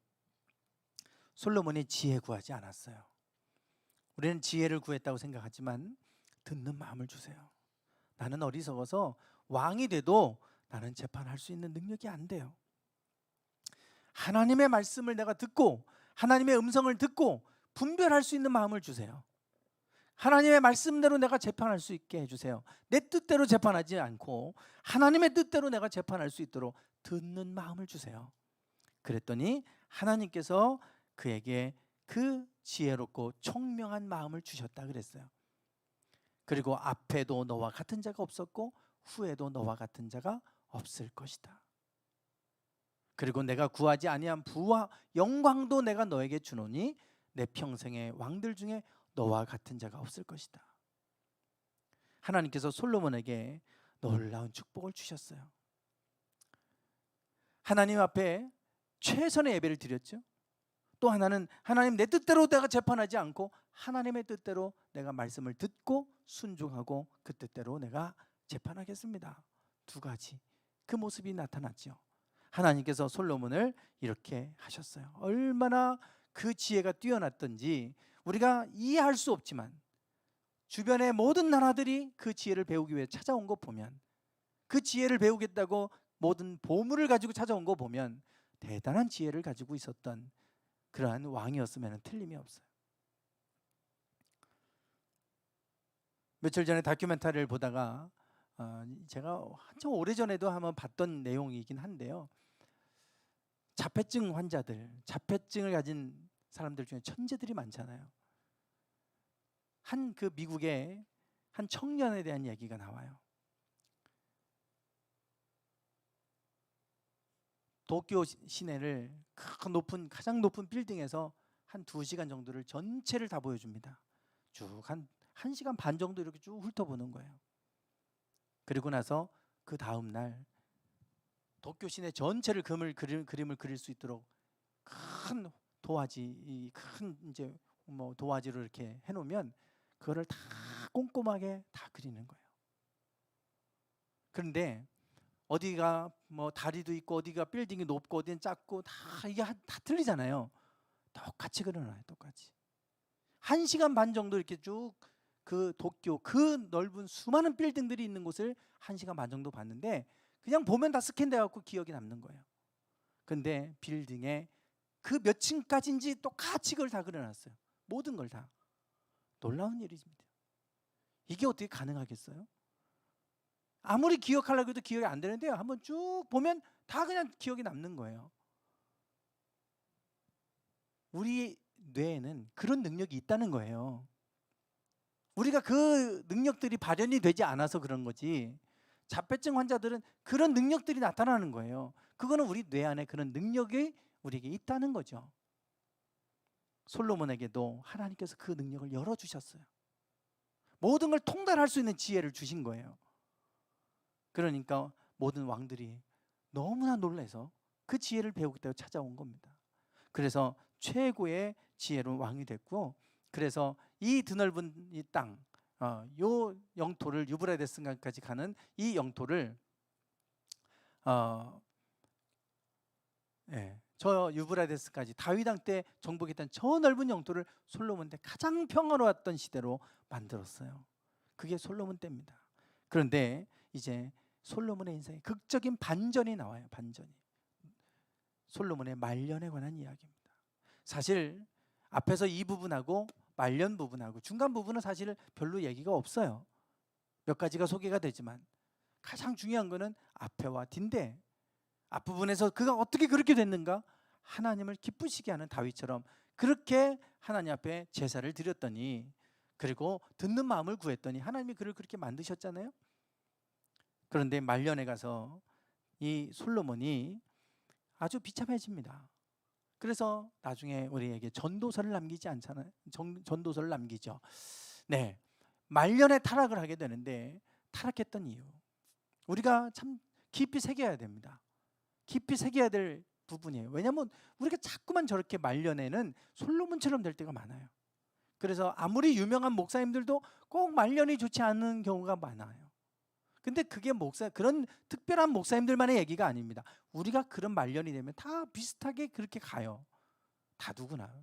솔로몬이 지혜 구하지 않았어요. 우리는 지혜를 구했다고 생각하지만 듣는 마음을 주세요. 나는 어리석어서 왕이 돼도 나는 재판할 수 있는 능력이 안 돼요. 하나님의 말씀을 내가 듣고 하나님의 음성을 듣고 분별할 수 있는 마음을 주세요. 하나님의 말씀대로 내가 재판할 수 있게 해주세요. 내 뜻대로 재판하지 않고 하나님의 뜻대로 내가 재판할 수 있도록 듣는 마음을 주세요. 그랬더니 하나님께서 그에게 그 지혜롭고 총명한 마음을 주셨다 그랬어요. 그리고 앞에도 너와 같은 자가 없었고 후에도 너와 같은 자가 없을 것이다. 그리고 내가 구하지 아니한 부와 영광도 내가 너에게 주노니 내 평생의 왕들 중에 너와 같은 자가 없을 것이다. 하나님께서 솔로몬에게 놀라운 축복을 주셨어요. 하나님 앞에 최선의 예배를 드렸죠. 또 하나는 하나님 내 뜻대로 내가 재판하지 않고 하나님의 뜻대로 내가 말씀을 듣고 순종하고 그 뜻대로 내가 재판하겠습니다. 두 가지 그 모습이 나타났죠. 하나님께서 솔로몬을 이렇게 하셨어요. 얼마나 그 지혜가 뛰어났던지 우리가 이해할 수 없지만 주변의 모든 나라들이 그 지혜를 배우기 위해 찾아온 거 보면, 그 지혜를 배우겠다고 모든 보물을 가지고 찾아온 거 보면 대단한 지혜를 가지고 있었던 그러한 왕이었으면 틀림이 없어요. 며칠 전에 다큐멘터리를 보다가 제가 한참 오래전에도 한번 봤던 내용이긴 한데요. 자폐증 환자들, 자폐증을 가진 사람들 중에 천재들이 많잖아요. 한 그 미국의 한 청년에 대한 얘기가 나와요. 도쿄 시내를 가장 높은 빌딩에서 한 2시간 정도를 전체를 다 보여줍니다. 쭉 한 1시간 반 정도 이렇게 쭉 훑어보는 거예요. 그리고 나서 그 다음 날 도쿄 시내 전체를 그림을 그릴 수 있도록 큰 도화지, 큰 이제 뭐 도화지로 이렇게 해놓으면 그거를 다 꼼꼼하게 다 그리는 거예요. 그런데 어디가 뭐 다리도 있고 어디가 빌딩이 높고 어디는 작고 다 이게 다 틀리잖아요. 똑같이 그려놔요. 똑같이 1시간 반 정도 이렇게 쭉 그 도쿄 그 넓은 수많은 빌딩들이 있는 곳을 1시간 반 정도 봤는데 그냥 보면 다 스캔돼 갖고 기억이 남는 거예요. 근데 빌딩에 그 몇 층까지인지 똑같이 그걸 다 그려놨어요. 모든 걸 다. 놀라운 일입니다. 이게 어떻게 가능하겠어요? 아무리 기억하려고 해도 기억이 안 되는데요. 한번 쭉 보면 다 그냥 기억이 남는 거예요. 우리 뇌에는 그런 능력이 있다는 거예요. 우리가 그 능력들이 발현이 되지 않아서 그런 거지, 자폐증 환자들은 그런 능력들이 나타나는 거예요. 그거는 우리 뇌 안에 그런 능력이 우리에게 있다는 거죠. 솔로몬에게도 하나님께서 그 능력을 열어주셨어요. 모든 걸 통달할 수 있는 지혜를 주신 거예요. 그러니까 모든 왕들이 너무나 놀라서 그 지혜를 배우겠다고 찾아온 겁니다. 그래서 최고의 지혜로운 왕이 됐고, 그래서 이 드넓은 이 땅, 요 영토를 유브라데스강까지 가는 이 영토를 저 유브라데스까지 다윗 왕 때 정복했던 저 넓은 영토를 솔로몬 때 가장 평화로웠던 시대로 만들었어요. 그게 솔로몬 때입니다. 그런데 이제 솔로몬의 인생에 극적인 반전이 나와요. 반전이. 솔로몬의 말년에 관한 이야기입니다. 사실 앞에서 이 부분하고 말년 부분하고 중간 부분은 사실 별로 얘기가 없어요. 몇 가지가 소개가 되지만 가장 중요한 거는 앞에와 뒤인데, 앞부분에서 그가 어떻게 그렇게 됐는가? 하나님을 기쁘시게 하는 다윗처럼 그렇게 하나님 앞에 제사를 드렸더니, 그리고 듣는 마음을 구했더니 하나님이 그를 그렇게 만드셨잖아요. 그런데 말년에 가서 이 솔로몬이 아주 비참해집니다. 그래서 나중에 우리에게 전도서를 남기지 않잖아요. 전도서를 남기죠. 네, 말년에 타락을 하게 되는데, 타락했던 이유 우리가 참 깊이 새겨야 됩니다. 깊이 새겨야 될 부분이에요. 왜냐하면 우리가 자꾸만 저렇게 말년에는 솔로몬처럼 될 때가 많아요. 그래서 아무리 유명한 목사님들도 꼭 말년이 좋지 않은 경우가 많아요. 근데 그게 그런 특별한 목사님들만의 얘기가 아닙니다. 우리가 그런 말년이 되면 다 비슷하게 그렇게 가요. 다 누구나.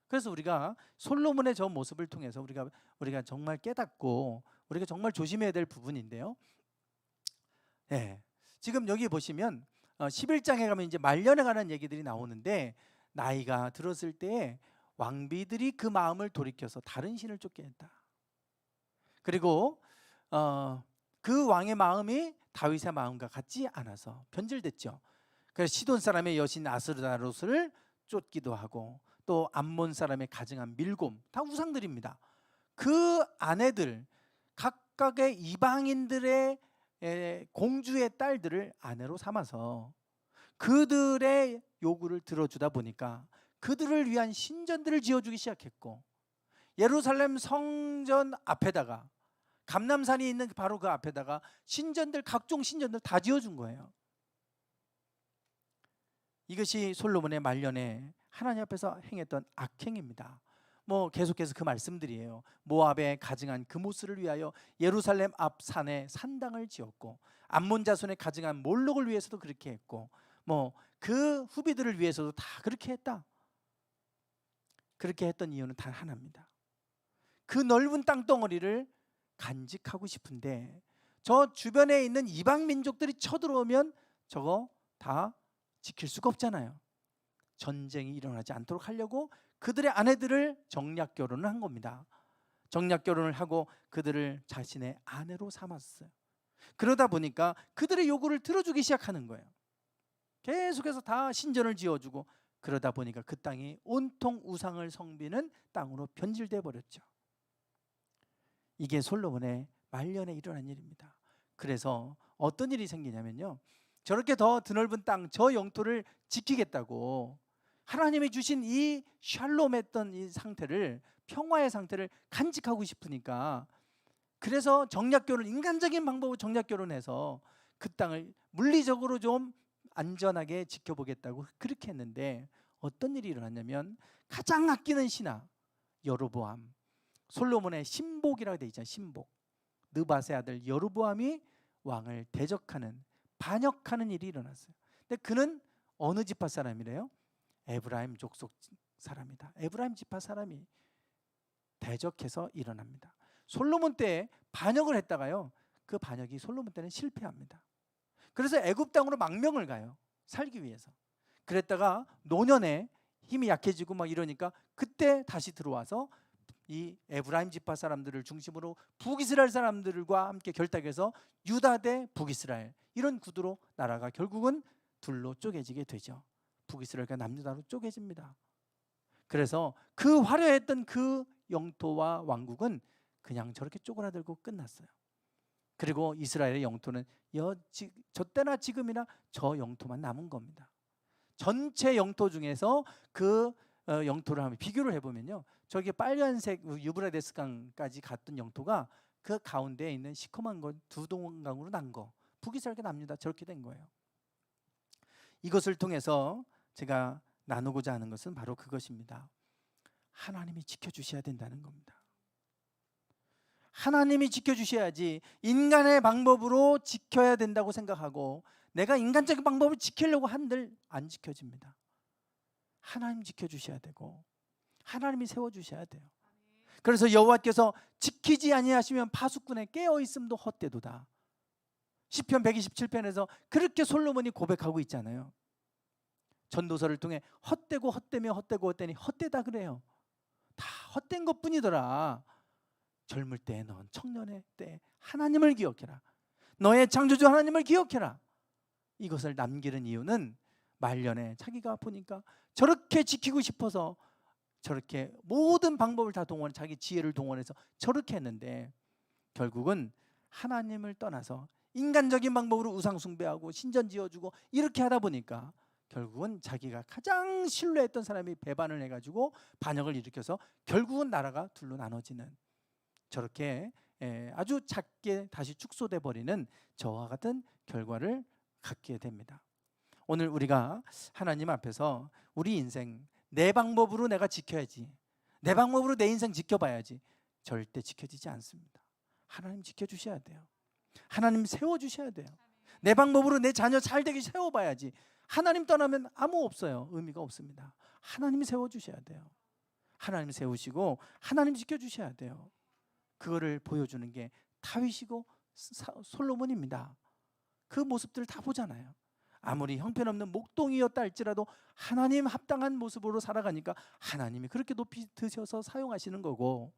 그래서 우리가 솔로몬의 저 모습을 통해서 우리가 정말 깨닫고 우리가 정말 조심해야 될 부분인데요. 네. 지금 여기 보시면 11장에 가면 이제 말년에 관한 얘기들이 나오는데, 나이가 들었을 때 왕비들이 그 마음을 돌이켜서 다른 신을 쫓게 했다. 그리고 그 왕의 마음이 다윗의 마음과 같지 않아서 변질됐죠. 그래서 시돈 사람의 여신 아스르다롯을 쫓기도 하고, 또 암몬 사람의 가증한 밀곰, 다 우상들입니다. 그 아내들, 각각의 이방인들의 공주의 딸들을 아내로 삼아서 그들의 요구를 들어주다 보니까 그들을 위한 신전들을 지어주기 시작했고, 예루살렘 성전 앞에다가, 감람산이 있는 바로 그 앞에다가 신전들, 각종 신전들 다 지어준 거예요. 이것이 솔로몬의 말년에 하나님 앞에서 행했던 악행입니다. 계속해서 그 말씀들이에요. 모압의 가증한 그모스를 위하여 예루살렘 앞 산에 산당을 지었고, 암몬 자손의 가증한 몰록을 위해서도 그렇게 했고, 그 후비들을 위해서도 다 그렇게 했다. 그렇게 했던 이유는 단 하나입니다. 그 넓은 땅덩어리를 간직하고 싶은데, 저 주변에 있는 이방 민족들이 쳐들어오면 저거 다 지킬 수가 없잖아요. 전쟁이 일어나지 않도록 하려고 그들의 아내들을 정략 결혼을 한 겁니다. 정략 결혼을 하고 그들을 자신의 아내로 삼았어요. 그러다 보니까 그들의 요구를 들어주기 시작하는 거예요. 계속해서 다 신전을 지어주고, 그러다 보니까 그 땅이 온통 우상을 성비는 땅으로 변질돼 버렸죠. 이게 솔로몬의 말년에 일어난 일입니다. 그래서 어떤 일이 생기냐면요, 저렇게 더 드넓은 땅, 저 영토를 지키겠다고 하나님이 주신 이 샬롬했던 이 상태를, 평화의 상태를 간직하고 싶으니까, 그래서 정략결혼, 인간적인 방법으로 정략결혼해서 그 땅을 물리적으로 좀 안전하게 지켜보겠다고 그렇게 했는데, 어떤 일이 일어났냐면, 가장 아끼는 신하 여로보암, 솔로몬의 신복이라고 되어 있잖아요. 신복, 느밧의 아들 여로보암이 왕을 대적하는, 반역하는 일이 일어났어요. 근데 그는 어느 지파 사람이래요? 에브라임 족속 사람이다. 에브라임 지파 사람이 대적해서 일어납니다. 솔로몬 때에 반역을 했다가요, 그 반역이 솔로몬 때는 실패합니다. 그래서 애굽 땅으로 망명을 가요, 살기 위해서. 그랬다가 노년에 힘이 약해지고 막 이러니까 그때 다시 들어와서 이 에브라임 지파 사람들을 중심으로 북이스라엘 사람들과 함께 결탁해서 유다 대 북이스라엘, 이런 구도로 나라가 결국은 둘로 쪼개지게 되죠. 북이스라엘과 남유다로 쪼개집니다. 그래서 그 화려했던 그 영토와 왕국은 그냥 저렇게 쪼그라들고 끝났어요. 그리고 이스라엘의 영토는 저 때나 지금이나 저 영토만 남은 겁니다. 전체 영토 중에서 그 영토를 한번 비교를 해보면요, 저기 빨간색 유브라데스 강까지 갔던 영토가 그 가운데에 있는 시커먼 건 두 동강으로 난 거, 북이스라엘과 남유다, 저렇게 된 거예요. 이것을 통해서 제가 나누고자 하는 것은 바로 그것입니다. 하나님이 지켜주셔야 된다는 겁니다. 하나님이 지켜주셔야지, 인간의 방법으로 지켜야 된다고 생각하고 내가 인간적인 방법을 지키려고 한들 안 지켜집니다. 하나님 지켜주셔야 되고 하나님이 세워주셔야 돼요. 그래서 여호와께서 지키지 아니하시면 파수꾼에 깨어있음도 헛되도다. 시편 127편에서 그렇게 솔로몬이 고백하고 있잖아요. 전도서를 통해 헛되고 헛되며 헛되고 헛되니 헛되다 그래요. 다 헛된 것뿐이더라. 젊을 때, 넌 청년의 때 하나님을 기억해라. 너의 창조주 하나님을 기억해라. 이것을 남기는 이유는 말년에 자기가 보니까 저렇게 지키고 싶어서 저렇게 모든 방법을 다 동원, 자기 지혜를 동원해서 저렇게 했는데, 결국은 하나님을 떠나서 인간적인 방법으로 우상 숭배하고 신전 지어주고 이렇게 하다 보니까 결국은 자기가 가장 신뢰했던 사람이 배반을 해가지고 반역을 일으켜서 결국은 나라가 둘로 나눠지는, 저렇게 아주 작게 다시 축소돼 버리는 저와 같은 결과를 갖게 됩니다. 오늘 우리가 하나님 앞에서 우리 인생 내 방법으로 내가 지켜야지, 내 방법으로 내 인생 지켜봐야지. 절대 지켜지지 않습니다. 하나님 지켜주셔야 돼요. 하나님 세워주셔야 돼요. 내 방법으로 내 자녀 잘되게 세워봐야지. 하나님 떠나면 아무 없어요. 의미가 없습니다. 하나님이 세워주셔야 돼요. 하나님 세우시고 하나님 지켜주셔야 돼요. 그거를 보여주는 게 다윗이고 솔로몬입니다. 그 모습들을 다 보잖아요. 아무리 형편없는 목동이었다 할지라도 하나님 합당한 모습으로 살아가니까 하나님이 그렇게 높이 드셔서 사용하시는 거고,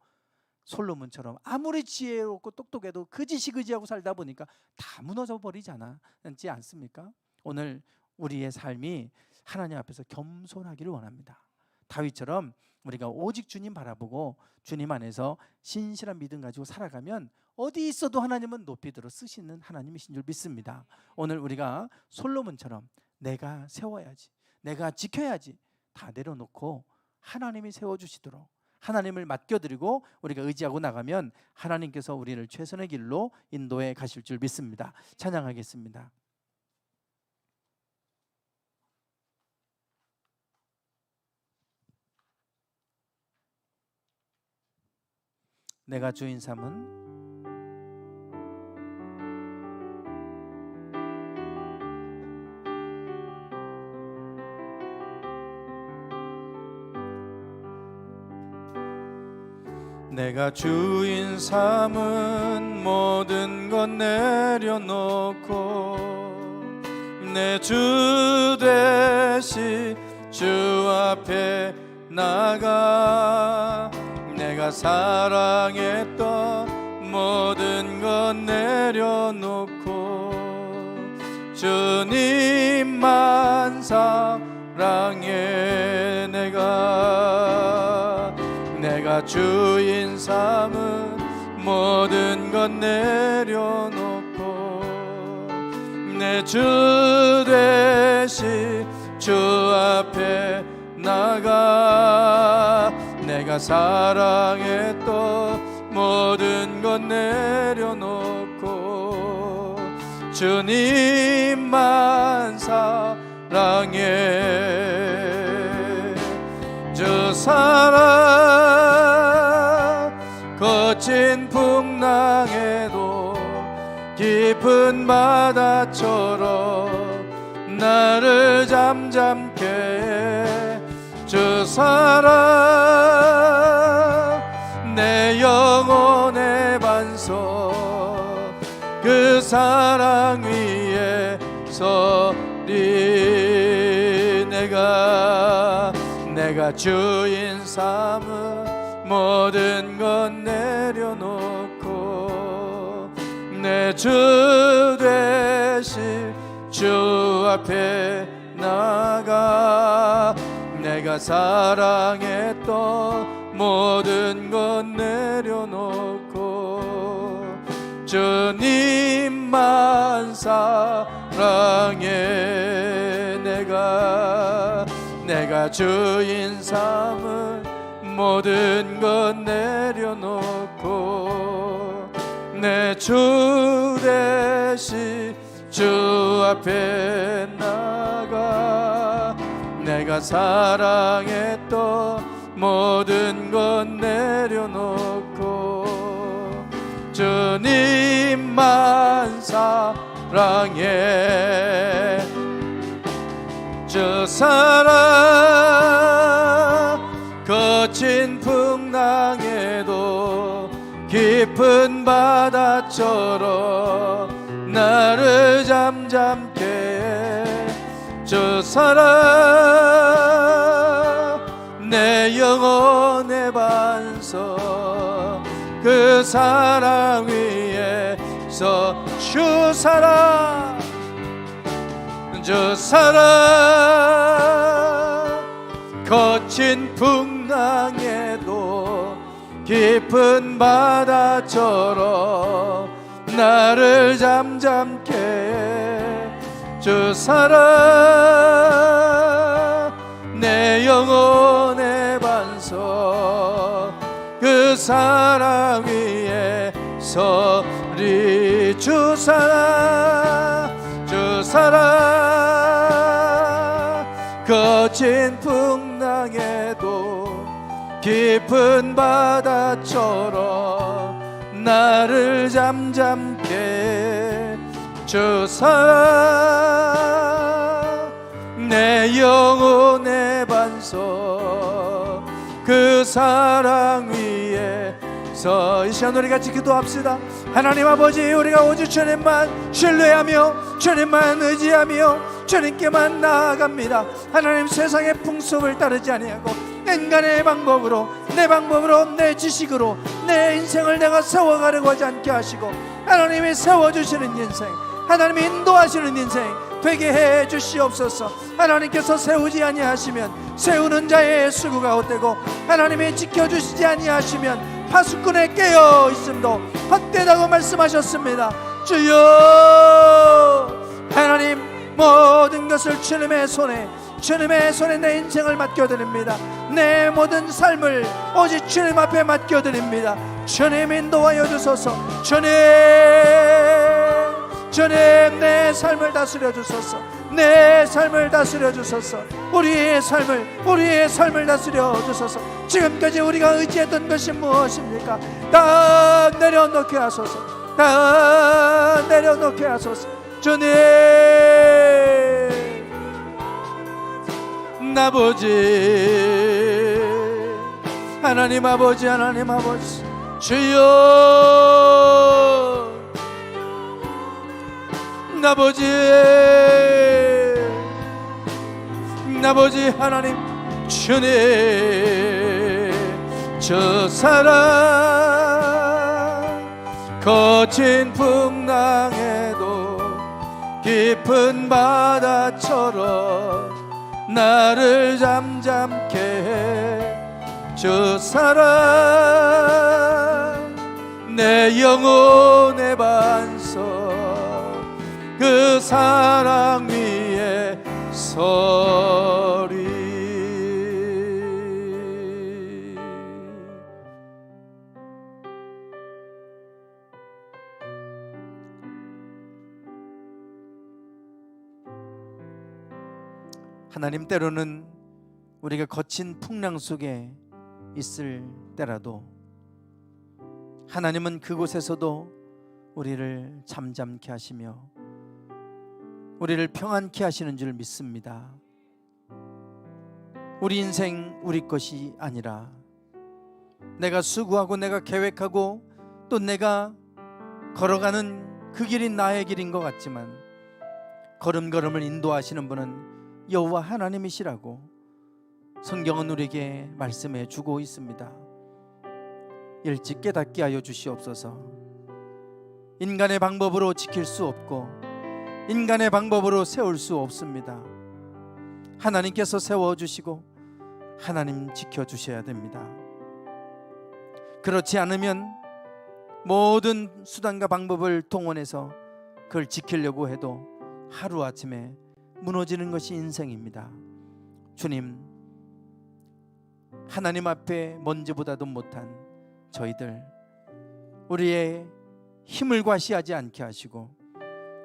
솔로몬처럼 아무리 지혜롭고 똑똑해도 그지시그지하고 살다 보니까 다 무너져 버리지 않습니까? 오늘 우리의 삶이 하나님 앞에서 겸손하기를 원합니다. 다윗처럼 우리가 오직 주님 바라보고 주님 안에서 신실한 믿음 가지고 살아가면 어디 있어도 하나님은 높이 들어 쓰시는 하나님이신 줄 믿습니다. 오늘 우리가 솔로몬처럼 내가 세워야지, 내가 지켜야지 다 내려놓고 하나님이 세워주시도록 하나님을 맡겨드리고 우리가 의지하고 나가면 하나님께서 우리를 최선의 길로 인도해 가실 줄 믿습니다. 찬양하겠습니다. 내가 주인 삼은 내가 주인 삼은 모든 것 내려놓고 내 주 되시 주 앞에 나가 내가 사랑했던 모든 것 내려놓고 주님만 사랑해 내가 주인 삼은 모든 것 내려놓고 내 주 되시 주 앞에 나가 내가 사랑했던 모든 것 내려놓고 주님만 사랑해 주 사랑 거친 풍랑에도 깊은 바다처럼 나를 잠잠케 해 주 사랑 내 영혼의 반석 그 사랑 위에 서리 내가 주인 삼은 모든 것 내려놓고 내 주 되시 주 앞에 나가 내가 사랑했던 모든 것 내려놓고 주님만 사랑해 내가 주인 삼은 모든 것 내려놓고 내 주 되시 주 앞에 나가 내가 사랑했던 모든 것 내려놓고 주님만 사랑해 주 사랑 거친 풍랑에도 깊은 바다처럼 나를 잠잠케 해 주 사랑 내 영혼의 반석 그 사랑 위에서 주 사랑 거친 풍랑에도 깊은 바다처럼 나를 잠잠케 해 주 사랑 내 영혼의 반석 그 사랑 위에 서리 주 사랑 거친 풍랑에도 깊은 바다처럼 나를 잠잠케 주사 내 영혼의 반석 그 사랑 위에 이 시간 우리 같이 기도합시다. 하나님 아버지, 우리가 오직 주님만 신뢰하며 주님만 의지하며 주님께만 나아갑니다. 하나님, 세상의 풍습을 따르지 아니하고 인간의 방법으로, 내 방법으로, 내 지식으로 내 인생을 내가 세워가려고 하지 않게 하시고, 하나님이 세워주시는 인생, 하나님이 인도하시는 인생 되게 해 주시옵소서. 하나님께서 세우지 아니하시면 세우는 자의 수고가 헛되고, 하나님이 지켜주시지 아니하시면 파수꾼에 깨어 있음도 헛되다고 말씀하셨습니다. 주여, 하나님, 모든 것을 주님의 손에 내 인생을 맡겨드립니다. 내 모든 삶을 오직 주님 앞에 맡겨드립니다. 주님 인도하여 주소서. 주님 내 삶을 다스려 주소서. 내 삶을 다스려 주소서. 우리의 삶을 다스려 주소서. 지금까지 우리가 의지했던 것이 무엇입니까? 다 내려놓게 하소서. 다 내려놓게 하소서. 주님, 아버지, 하나님 아버지, 하나님 아버지, 주여, 아버지, 아버지, 하나님, 주님, 저 사랑 거친 풍랑에도 깊은 바다처럼 나를 잠잠케 해 주 사랑 내 영혼의 반석 그 사랑 위에 서리. 하나님, 때로는 우리가 거친 풍랑 속에 있을 때라도 하나님은 그곳에서도 우리를 잠잠케 하시며 우리를 평안케 하시는 줄 믿습니다. 우리 인생 우리 것이 아니라 내가 수고하고 내가 계획하고 또 내가 걸어가는 그 길이 나의 길인 것 같지만 걸음걸음을 인도하시는 분은 여호와 하나님이시라고 성경은 우리에게 말씀해 주고 있습니다. 일찍 깨닫게 하여 주시옵소서. 인간의 방법으로 지킬 수 없고 인간의 방법으로 세울 수 없습니다. 하나님께서 세워주시고 하나님 지켜주셔야 됩니다. 그렇지 않으면 모든 수단과 방법을 동원해서 그걸 지키려고 해도 하루아침에 무너지는 것이 인생입니다. 주님, 하나님 앞에 먼지보다도 못한 저희들, 우리의 힘을 과시하지 않게 하시고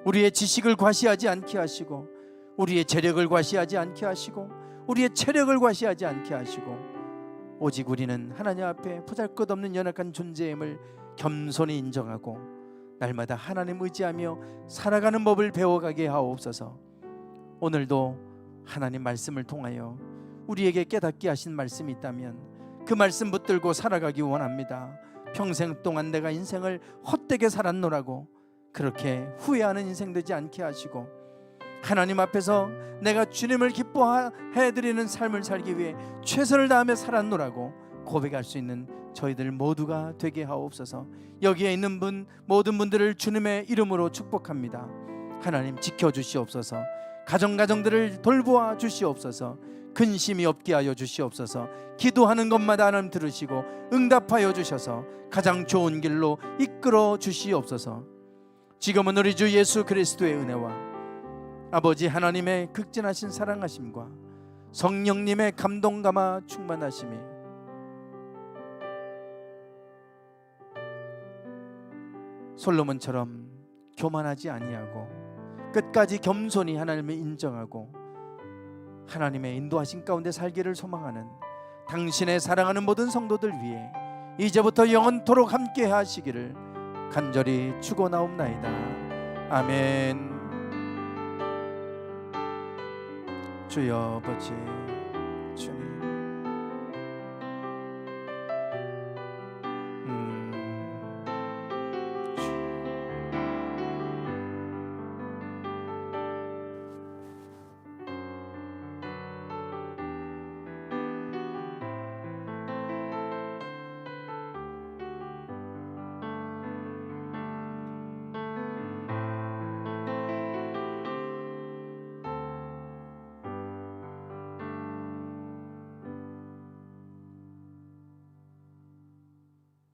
우리의 지식을 과시하지 않게 하시고 우리의 재력을 과시하지 않게 하시고 우리의 체력을 과시하지 않게 하시고 오직 우리는 하나님 앞에 보잘것없는 연약한 존재임을 겸손히 인정하고 날마다 하나님 의지하며 살아가는 법을 배워가게 하옵소서. 오늘도 하나님 말씀을 통하여 우리에게 깨닫게 하신 말씀이 있다면 그 말씀 붙들고 살아가기 원합니다. 평생 동안 내가 인생을 헛되게 살았노라고 그렇게 후회하는 인생 되지 않게 하시고 하나님 앞에서 내가 주님을 기뻐해드리는 삶을 살기 위해 최선을 다하며 살았노라고 고백할 수 있는 저희들 모두가 되게 하옵소서. 여기에 있는 모든 분들을 주님의 이름으로 축복합니다. 하나님 지켜주시옵소서. 가정들을 돌보아 주시옵소서. 근심이 없게 하여 주시옵소서. 기도하는 것마다 하나님 들으시고 응답하여 주셔서 가장 좋은 길로 이끌어 주시옵소서. 지금은 우리 주 예수 그리스도의 은혜와 아버지 하나님의 극진하신 사랑하심과 성령님의 감동감화 충만하심이 솔로몬처럼 교만하지 아니하고 끝까지 겸손히 하나님을 인정하고 하나님의 인도하신 가운데 살기를 소망하는 당신의 사랑하는 모든 성도들 위해 이제부터 영원토록 함께 하시기를 간절히 축원하옵나이다. 아멘. 주여 아버지,